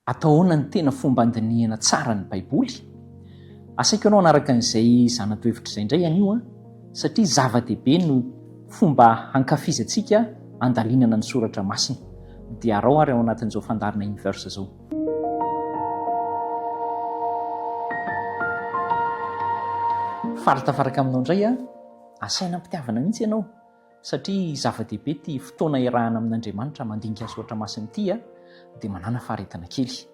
Atahoana ny tena fomba andinihana tsara ny baiboly? Asaiko ianao anaraka an'izay zanatohevitra izay indray anio satria zava-dehibe no fomba hankafizantsika andalinana ny soratra masina. Dia arao ary ao anatin'izao fandarina universe izao. Faritafaraka aminao indray asaina mpitiavana mihitsy ianao satria zava-dehibe ty fotoana iarahana amin'Andriamanitra mandinika ny soratra masina ity dia manana faharetana kely.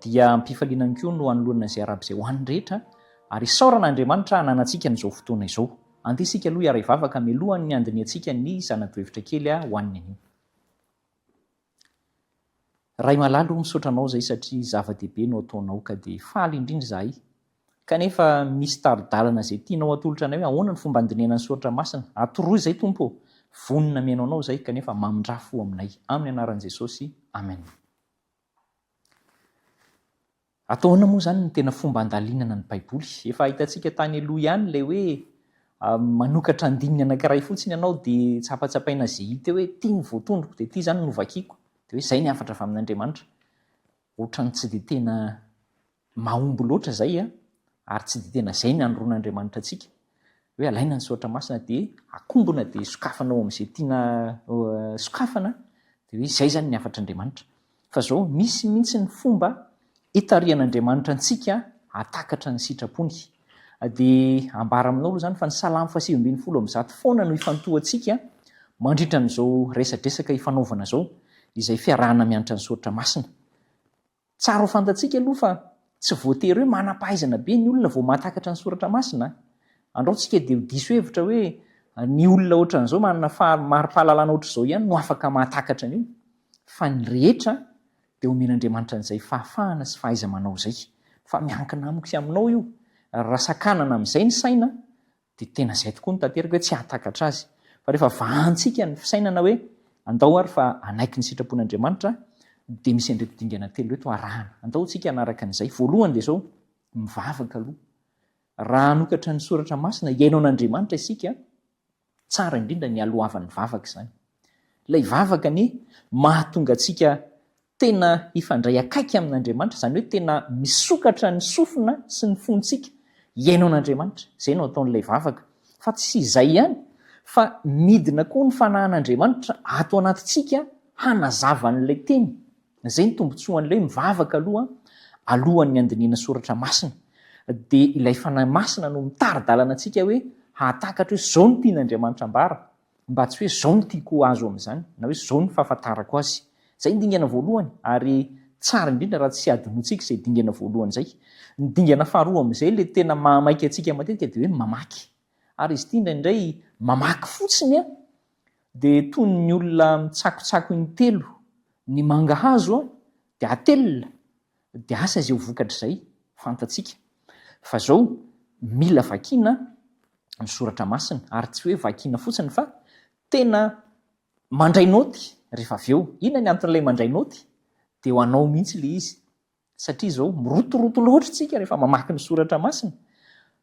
Dia mpifaliana ihany koa no anoloana izay araba izay ho an'ny rehetra ary saoran'Andriamanitra hananantsika n'izao fotoana izao. Andeha isika aloha hiara hivavaka mialohan'ny andiniantsika ny zanatohevitra kely ho an'ny anio. Ray malalo misaotra anao izay satria zava-dehibe no ataonao ka dia faly indrindra izahay. Kanefa misy taridalana izay tianao atolotra anay hoe ahoana ny fomba andinihana ny soratra masina. Atoroy izay tompo, vonona miainao anao izay kanefa mamindrafo aminay. Amin'ny anaran'i Jesosy, amen. Atahoana moa izany ny tena fomba andalinana ny baiboly? Efa hitantsika tany aloha ihany ilay hoe manokatra andininy anankiray fotsiny ianao dia tsapatsapaina izay hita hoe ity ny voatondroko dia ity izany no novakiako. Dia hoe izay ny hafatra avy amin'Andriamanitra. Ohatrany tsy dia tena mahomby loatra izay ary tsy dia tena izay ny andron'Andriamanitra antsika. Hoe alaina ny soratra masina dia akombona dia sokafanao amin'izay tiana sokafana dia hoe izay izany ny hafatr'Andriamanitra. Fa izao misy mihitsy ny fomba hitarihan'Andriamanitra antsika hatakatra ny sitrapony. Dia ambara aminao aloha izany fa ny Salamo 110 foana no ifantohantsika mandritra n'izao resadresaka ifanaovana izao izay fiarahana mianatra ny soratra masina. Tsara ho fantatsika aloha fa tsy voatery hoe manam-pahaizana be ny olona vao mahatakatra ny soratra masina. Andraotsika dia diso hevitra hoe ny olona ohatran'izao manana mari-pahalalana ohatr'izao ihany no afaka mahatakatra an'io. Fa ny rehetra dia omen'Andriamanitra an'izay fahafahana sy fahaiza-manao izay. Fa miankina amiko sy aminao io. Raha sakanana amin'izay ny saina dia tena izay tokoa no tanteraka hoe tsy hahatakatra azy. Fa rehefa vahantsika ny fisainana hoe andao ary fa anaiky ny sitrapon'Andriamanitra dia misy andreto dingana telo eto arahana. Andaontsika anaraka an'izay. Voalohany dia izao, mivavaka aloha. Raha hanokatra ny soratra masina iainao an'Andriamanitra isika, tsara indrindra ny alohavan'ny vavaka izany. Ilay vavaka ny mahatonga antsika tena ifandray akaiky amin'Andriamanitra, izany hoe tena misokatra ny sofina sy ny fontsika iainao an'Andriamanitra. Izay no ataon'ilay vavaka. Fa tsy izay ihany, fa midina koa ny fanahan'Andriamanitra ato anatintsika hanazava an'ilay teny. Izay ny tombontsoan'ilay mivavaka aloha alohan'ny andiniana soratra masina. Dia ilay fanahy masina no mitaridalana antsika hoe hahatakatra hoe izao no tian'Andriamanitra ambara, mba tsy hoe izao no tiako azo amin'izany na hoe izao no fahafantarako azy. Izay ny dingana voalohany ary tsara indrindra raha tsy adinoantsika izay dingana voalohany izay. Ny dingana faharoa amin'izay ilay tena mahamaika antsika matetika dia hoe mamaky. Ary izy ity indraindray mamaky fotsiny dia toy ny olona mitsakotsako intelo ny mangahazo dia atelina dia asa izay ho vokatra izay fantatsika. Fa izao mila vakiana ny soratra masina ary tsy hoe vakiana fotsiny fa tena mandray naoty rehefa avy eo. Inona ny anton'ilay mandray naoty? Dia ho anao mihitsy ilay izy. Satria izao mirotoroto loatra isika rehefa mamaky ny soratra masina.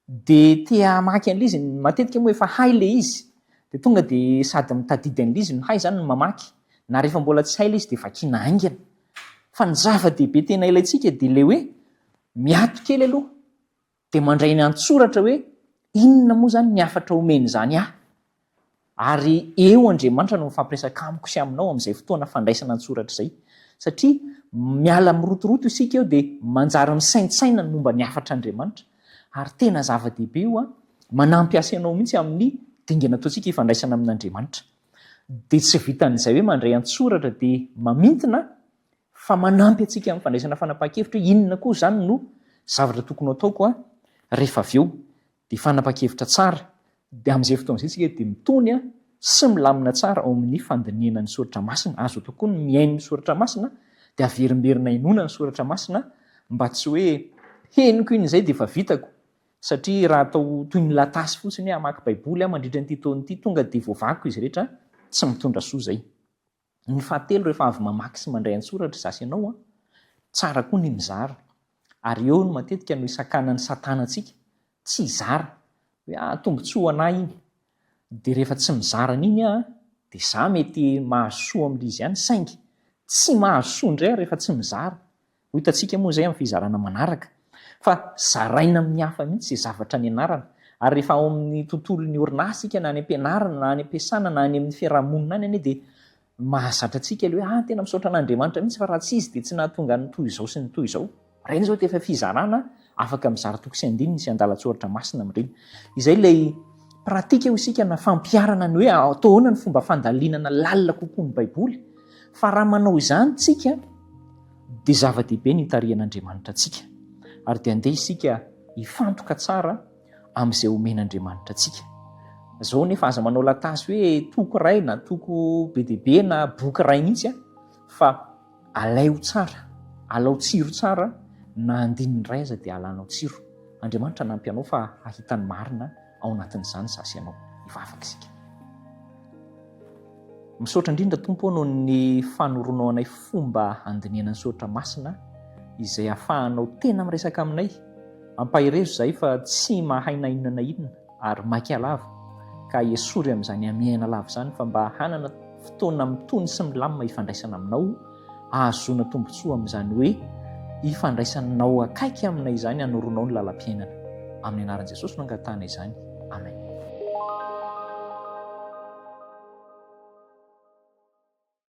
Dia te hamaky an'ilay izy, matetika moa efa hay ilay izy. Dia tonga dia sady mitadidy an'ilay izy, ny hay izany no mamaky. Na rehefa mbola tsy hay ilay izy dia vakiana haingana. Fa ny zava-dehibe tena ilaintsika dia ilay hoe miato kely aloha dia mandray ny antsoratra hoe inona moa izany ny afatra omeny izany ary eo Andriamanitra no mifampiresaka amiko sy aminao amin'izay fotoana fandraisana antsoratra izay. Satria miala mirotoroto isika eo dia manjary misaintsaina ny momba ny afatr'Andriamanitra ary tena zava-dehibe io manampy asa ianao mihitsy amin'ny dingana ataontsika ifandraisana amin'Andriamanitra. Dia tsy vitan'izay hoe mandray antsoratra dia mamintina fa manampy antsika amin'ny fandraisana fanapahan-kevitra hoe inona koa izany no zavatra tokony ataoko rehefa avy eo. Dia fanapahan-kevitra tsara dia amin'izay fotoana izay isika dia mitony sy milamina tsara ao amin'ny fandinihana ny soratra masina. Azo atao koa ny miaino ny soratra masina dia averimberina inona ny soratra masina mba tsy hoe henoko iny izay dia efa vitako. Satria raha atao toy ny latasy fotsiny hoe hamaky baiboly mandritra n'ity taona ity tonga dia voavako izy rehetra, tsy mitondra soa izay. Ny fahatelo rehefa avy mamaky sy mandray antsoratra zasy ianao tsara koa ny mizara. Ary eo no matetika no isakanan'ny satana antsika. Tsy izara hoe tombontsoa anahy iny. Dia rehefa tsy mizara an'iny dia za mety mahasoa amin'ilay izy ihany saingy tsy mahasoa indray rehefa tsy mizara ho hitantsika moa zay amin'ny fizarana manaraka fa zaraina amin'ny hafa mihitsy zay zavatra ny anarana ary rehefa ao amin'ny tontolo ny orinasika na any ampianarana na any ampiasana na any amin'ny fiarahamonina any anie dia mahazatra antsika le hoe tena misaotra an'Andriamanitra mihitsy fa raha tsy izy dia tsy nahatonga ny toy izao sy ny toy izao. Reny zao tefa fizarana afaka mizara toko sy andininy sy andalatsoratra masina amin'ireny. Izay ilay pratika ho isika na fampiarana ny hoe atao ahoana ny fomba fandalinana lalina kokoa ny Baiboly. Fa raha manao izany tsika dia zava-dehibe ny hitarihan'Andriamanitra antsika ary dia andeha isika hifantoka tsara amin'izay omen'Andriamanitra antsika. Zao nefa aza manao latasy hoe toko ray na toko be dehibe na boky ray mihitsy fa alaio tsara, alao tsiro tsara na andininy ray aza dia alanao tsiro. Andriamanitra nampy anao fa hahitany marina ao anatin'izany zasy ianao hivavaka isika. Misaotra indrindra Tompo noho ny fanoronao anay fomba andinihana ny saotra masina izay ahafahanao tena miresaka aminay. Ampahirezo zahay fa tsy mahaina inona na inona ary maika lava ka esory amin'izany amiaina lava izany fa mba hanana fotoana mitony sy milamina ifandraisana aminao, ahazoana tombontsoa amin'izany hoe ifandraisanao akaiky aminay izany hanoronao ny lalam-piainana. Amin'ny anaran'i Jesosy no angatahana izany. Amen.